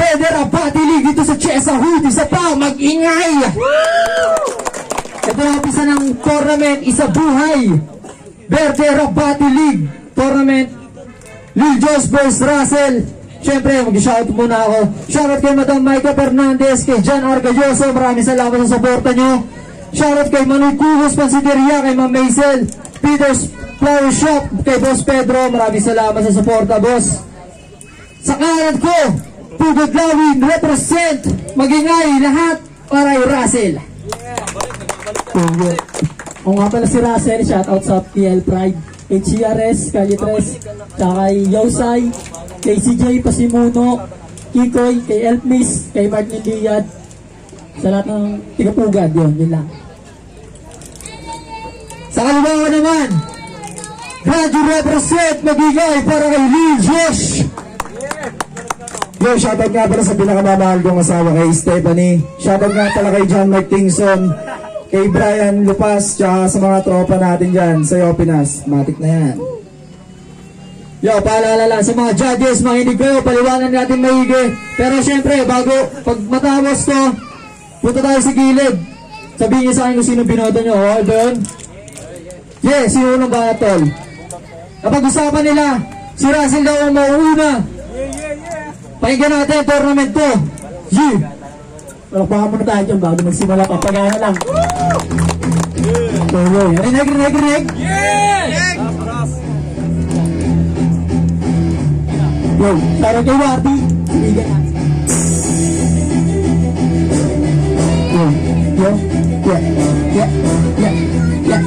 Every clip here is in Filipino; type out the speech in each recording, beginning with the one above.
Berde Rabati League dito sa Chesa Hood. Isa pa, mag-ingay! Ito na umpisa ng tournament, isa buhay. Berde Rabati League Tournament. Lil Jos vs Russell. Siyempre, mag-shoutout muna ako. Shoutout kay Madam Maika Fernandez, kay John Argayoso, maraming salamat sa suporta nyo. Shoutout kay Manoy Cubos Pansiteria, kay Ma'am Maisel, Peter's Flower Shop, kay Boss Pedro, maraming salamat sa suporta, boss. Sa kanan ko, Pugod Lawin, represent, magingay lahat para kay Russell. O nga pala si Russell, shoutout sa PL Pride, kay GRS, Calitres, kay Yausay, kay CJ Pasimuno, Kikoy, kay Elpmis, kay Martin Liad, sa lahat ng tigapugad, yun lang. Sa kaliwa ko naman, graduate represent, magigay para kay Lil Josh. Yo, shoutout nga pala sa pinakamamahal kong asawa kay Stephanie. Shoutout nga pala kay John Martingson, kay Brian Lupas, tsaka sa mga tropa natin dyan sa Yopinas. Matik na yan. Yo, paalala lang sa mga judges, makinig kayo, paliwanan natin maigi. Pero syempre, bago, pag matapos to, punta tayo sa gilid. Sabihin niyo sa akin kung sino binoto nyo. Okay ba yun? Yeah, sino unang ba tol? Napag-usapan nila, si Russell daw ang mauuna. Pakinggan natin, tournament to. Yeah. Palakpakan muna tayo dyan bago magsimula pa. Pagana lang. Rinig. Yes! Yo, para kay Wardy. Sige na. Yeah.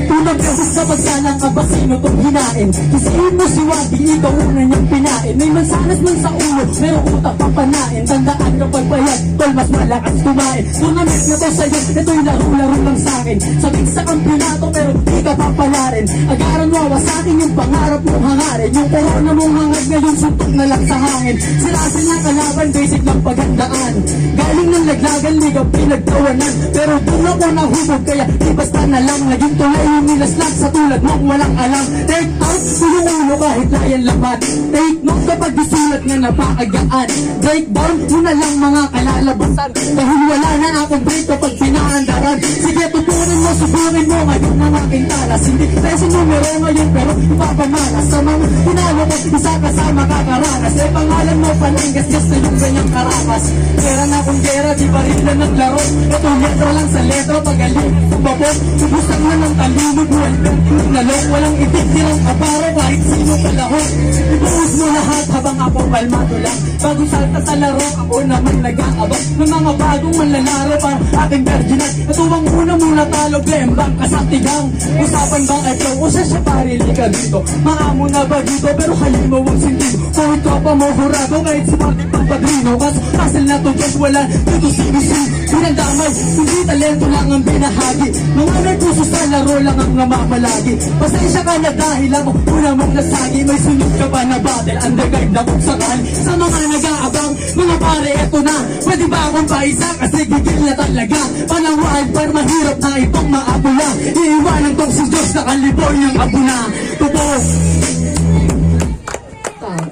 Unang beses sa pagsalang ka ba sino tong hinain? Kisiin mo si Wardy, ikaw una niyang pinain. May mansanas man sa ulo, pero utak pang panain. Tandaan kapag bayad, tol mas malakas kumain. Tournament na to sa'yo, ito'y laro-laro lang sa'kin. Sabik sa kampyonato pero di ka papalarin. Agaran wawasakin yung pangarap mong hangarin. Yung corona mong hangad ngayon suntok na lang sa hangin. Sila niya kalaban, basic lang pagandaan. Galing ng laglagan, ligaw pinagtawanan. Pero doon ako nahubog, kaya di basta na lang. Naging tulay yung nilaslang sa tulad mong walang alam. Take out, yung ulo kahit layan laman. Take note kapag isulat nga napaagaan. Breakdown, muna lang mga kalalabasan. Dahil wala na akong break kapag pinaandaran. Sige, tutunin mo, subukin mo ngayon ang aking talas. Hindi presyo numero ngayon pero ipapamalas. Sa mga pinalo ko, isa kasama kakaranas. E pangalan mo palangas, just na yung ganyang karapas. Pera na kung gera, di pa rin na naglaro. Ito letra lang sa letra, pagaling bubabot. Subusan na ng talino, buwan ng nalok. Walang itik, nilang kaparo, kahit sino palahok. Ibuhos mo lahat habang ako palmado lang. Bago salta sa laro, ako naman nag-aabang ng mga bagong manlalaro para aking virginal. Ito ang una muna talo, blembang kasatigang. Usapan bang ito o siya parili ka dito? Maamo na ba dito pero halin mo ang sentido. Kahit tropa mo hurado, kahit si Martin pang padrino. Kasal na to Diyos, wala dito sinusin. Pinandamay, hindi talento lang ang binahagi. Mga may puso sa laro lang ang namamalagi. Pasensya ka na dahil ako una mong nasagi. May sunod ka pa na battle, underguard na kung sakal. Sa mga nag-aabang, mga pare eto na. Pwede ba akong paisa kasi gigil na talaga. Panang wild par mahirap na itong maabula. Iiwanan tong si Diyos na kaliboy niyang abuna. Totoo.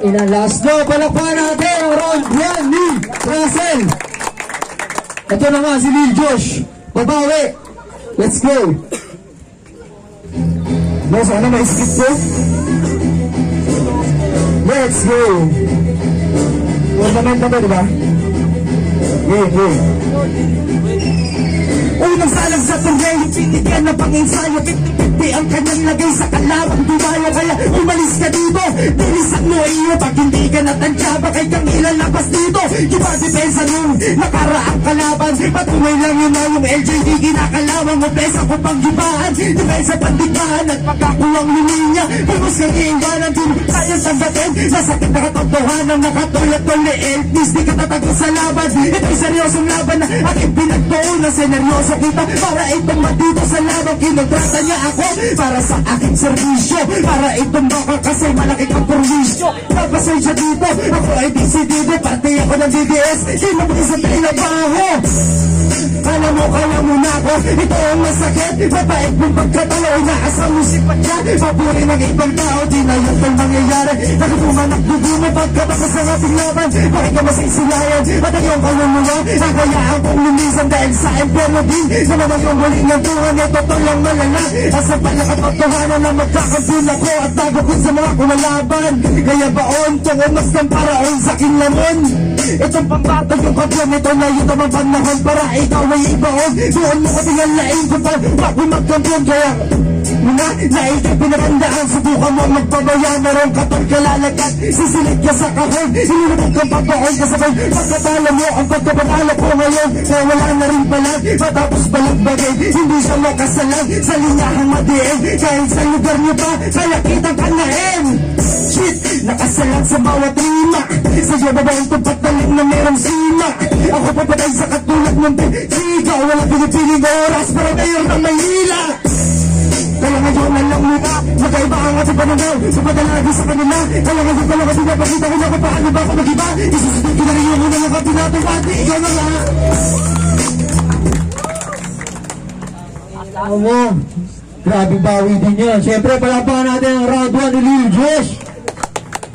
Ina last no, palakpakan natin ang round 1 ni Russell. Ito naman si Lil Josh. Babawi. Let's go. No, sana may skip ko. Let's go. Tournament na ba, diba? Yeah. Unang salang sa turneyo, pinigyan na pang-ensayo. 50-50 ang kanyang lagay sa kalawang dumayo. Kaya umalis ka dito, dilisan mo iyo. Pag hindi ka natansya, bakit kang ilalabas dito? Iba depensa nung nakaraang kalaban. Patuloy lang yun na yung LJD kinakalawan mo. Pesa ko pang gibaan, depensa pandibahan. At pagkakulang luminya, pagos kang iingganan. Di mo kaya sambatin, nasakit na katotohanan. Nakatulad-tol ni Elvis, di ka tatago sa laban. Ito'y seryosong laban na aking pinagtuon na seneryoso kita para itong matito sa laban. Kinontrata niya ako para sa aking serbisyo, para itong baka kasi malaki kang perwisyo. Napasensya dito, ako ay disidido, parte ako ng DDS, di mo sa trabaho. Kaya mo na ako, ito ang masakit. Mabait mong pagkatalo, inaasam mo si Patya. Papuri ng ibang tao, di na yan pang mangyayari. Nakapumanak dugo mo pagkatapos ng ating laban. Bakit ka masisilayan at ang iyong kaluluwa? Nakayaan kong lumisan dahil sa impyerno din. Naman ang iyong huling ng tuhan, ito to lang malala. Asa pa nakapagtuhanan na magkakampun ako at tago ko sa mga kumalaban. Kaya baon, tungo mas ng paraon sa aking lamon. Itong pambatag yung kapyon, ito na yun ang panahon para ikaw ay ibaon. Doon mo ko tingalain kung paano wag mo magkampiyon. Kaya muna na ikay pinagandaan, subukan mo magpabaya. Meron ka pang kalalakat, sisilig ka sa kahon. Inulubog kang papaon kasabay pagkatala mo ang pagkapatala ko ngayon. Kaya wala na rin palag, matapos balagbagay. Hindi siya makasalang sa linyahang madiin. Kahit sa lugar niyo pa, kaya kitang kanain. Shit, nakasalang sa bawat rima. Sa'yo babaeng tupataling na merong sima. Ako papatay sa katulad ng sigaw. Wala pinipiling oras para mayor ng Maynila. Kaya ngayon na lang muna, magkaiba ang ating pananaw. Supadalagi sa kanila, kaya ngayon pala kasi napakita ko na kung paano ba ako mag-iba. Isusunod ko na rin yung muna ng kapinatupati. Ikaw na nga. Alam mo, grabe bawi din yan. Siyempre, palapakan natin ang round 1 ni Lil Josh.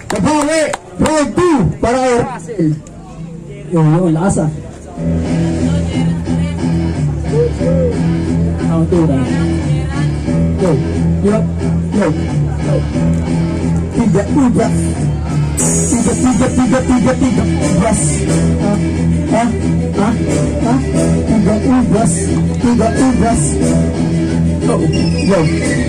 Kabawi, round 2 para kay Russell. Yung lakas ah. Ang tura. Yo, yo, yo, yo. Tiga, tiga. Tiga, ubas. Tiga, ubas. Yo, yo.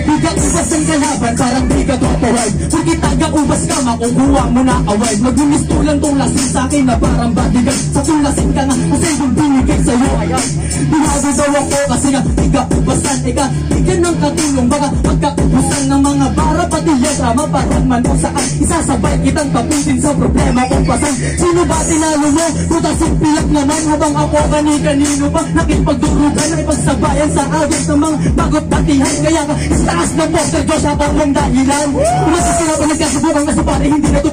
Bigat ubas ang kalaban, parang bigat totoway. Porque taga-ubas ka, makukuha mo na away. Magumistulan tong lasing sa'kin na parang bodyguard. Sa tulasin ka nga, kasi yung binigay sa'yo ayan. Binago daw ako kasi nga tiga-ubasan. Ika, bigyan ng katulong, baka magkaubusan ng mga bara. Pati letra, maparagman kung saan isasabay kitang tapusin sa problema kung pasan. Sino ba tinalo mo? Puta simpiyak naman habang ako kani-kanino pa nakipagdurugan na ipagsabayan sa agos ng mga bagot batihan. Kaya ka, istaas na poster, Diyos, habang mong dahilan. Masasira pa nagkasubukan na sa pare, hindi na ito